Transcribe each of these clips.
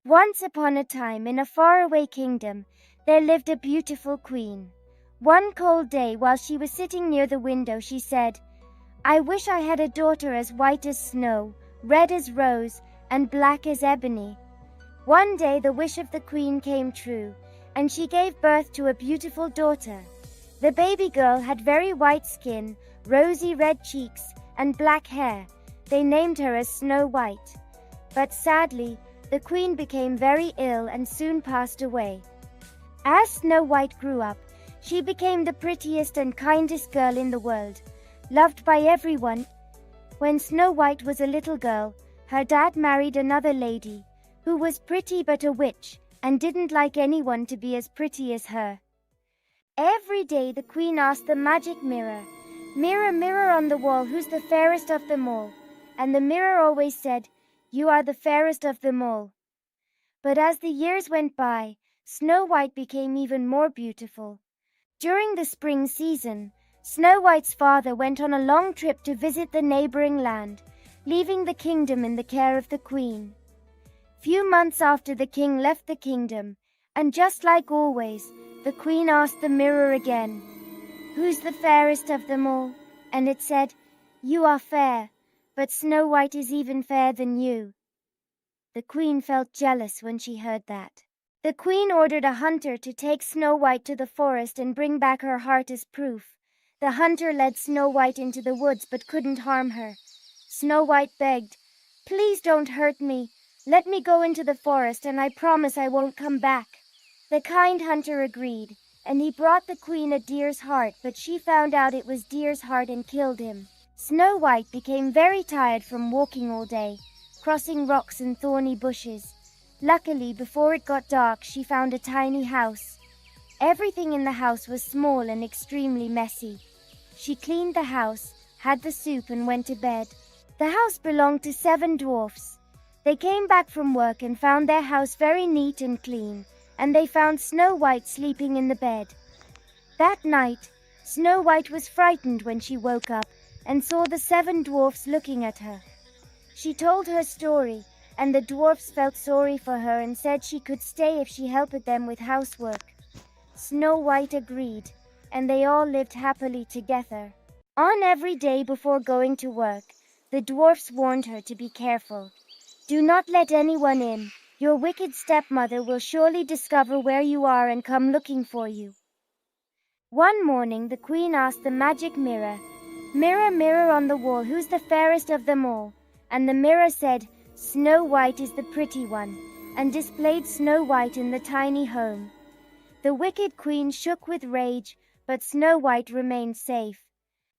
Once upon a time, in a faraway kingdom, there lived a beautiful queen. One cold day, while she was sitting near the window, she said, "I wish I had a daughter as white as snow, red as rose, and black as ebony." One day the wish of the queen came true, and she gave birth to a beautiful daughter. The baby girl had very white skin, rosy red cheeks, and black hair. They named her as Snow White. But sadly, the queen became very ill and soon passed away. As Snow White grew up, she became the prettiest and kindest girl in the world, loved by everyone. When Snow White was a little girl, her dad married another lady, who was pretty but a witch, and didn't like anyone to be as pretty as her. Every day the queen asked the magic mirror, "Mirror, mirror on the wall, who's the fairest of them all?" And the mirror always said, "You are the fairest of them all." But as the years went by, Snow White became even more beautiful. During the spring season, Snow White's father went on a long trip to visit the neighboring land, leaving the kingdom in the care of the queen. Few months after the king left the kingdom, and just like always, the queen asked the mirror again, "Who's the fairest of them all?" And it said, "You are fair, but Snow White is even fairer than you." The queen felt jealous when she heard that. The queen ordered a hunter to take Snow White to the forest and bring back her heart as proof. The hunter led Snow White into the woods but couldn't harm her. Snow White begged, "Please don't hurt me. Let me go into the forest and I promise I won't come back." The kind hunter agreed, and he brought the queen a deer's heart, but she found out it was deer's heart and killed him. Snow White became very tired from walking all day, crossing rocks and thorny bushes. Luckily, before it got dark, she found a tiny house. Everything in the house was small and extremely messy. She cleaned the house, had the soup, and went to bed. The house belonged to 7 dwarfs. They came back from work and found their house very neat and clean, and they found Snow White sleeping in the bed. That night, Snow White was frightened when she woke up and saw the 7 dwarfs looking at her. She told her story, and the dwarfs felt sorry for her and said she could stay if she helped them with housework. Snow White agreed, and they all lived happily together. On every day before going to work, the dwarfs warned her to be careful. "Do not let anyone in. Your wicked stepmother will surely discover where you are and come looking for you." One morning the queen asked the magic mirror, "Mirror, mirror on the wall, who's the fairest of them all?" And the mirror said, "Snow White is the pretty one," and displayed Snow White in the tiny home. The wicked queen shook with rage, but Snow White remained safe.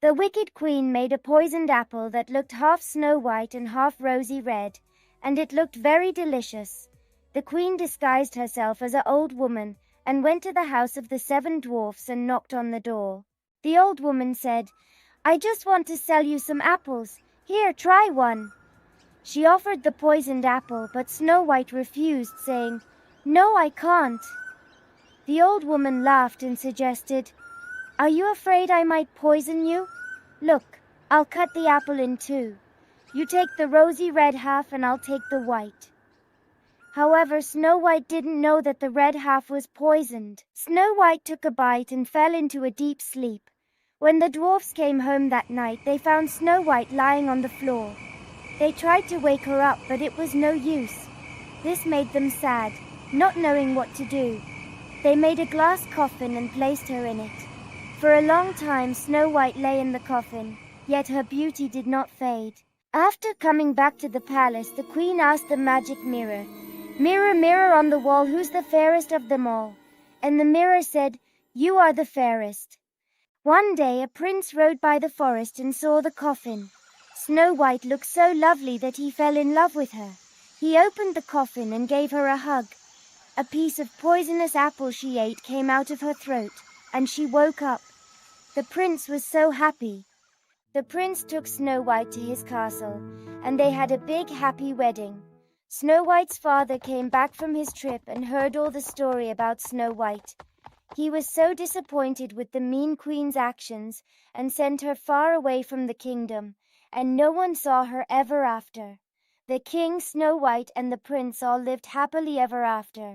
The wicked queen made a poisoned apple that looked half snow white and half rosy red, and it looked very delicious. The queen disguised herself as an old woman and went to the house of the 7 dwarfs and knocked on the door. The old woman said, "I just want to sell you some apples. Here, try one." She offered the poisoned apple, but Snow White refused, saying, "No, I can't." The old woman laughed and suggested, "Are you afraid I might poison you? Look, I'll cut the apple in two. You take the rosy red half and I'll take the white." However, Snow White didn't know that the red half was poisoned. Snow White took a bite and fell into a deep sleep. When the dwarfs came home that night, they found Snow White lying on the floor. They tried to wake her up, but it was no use. This made them sad, not knowing what to do. They made a glass coffin and placed her in it. For a long time Snow White lay in the coffin, yet her beauty did not fade. After coming back to the palace, the queen asked the magic mirror, "Mirror, mirror on the wall, who's the fairest of them all?" And the mirror said, "You are the fairest." One day a prince rode by the forest and saw the coffin. Snow White looked so lovely that he fell in love with her. He opened the coffin and gave her a hug. A piece of poisonous apple she ate came out of her throat, and she woke up. The prince was so happy. The prince took Snow White to his castle, and they had a big happy wedding. Snow White's father came back from his trip and heard all the story about Snow White. He was so disappointed with the mean queen's actions and sent her far away from the kingdom, and no one saw her ever after. The king, Snow White, and the prince all lived happily ever after.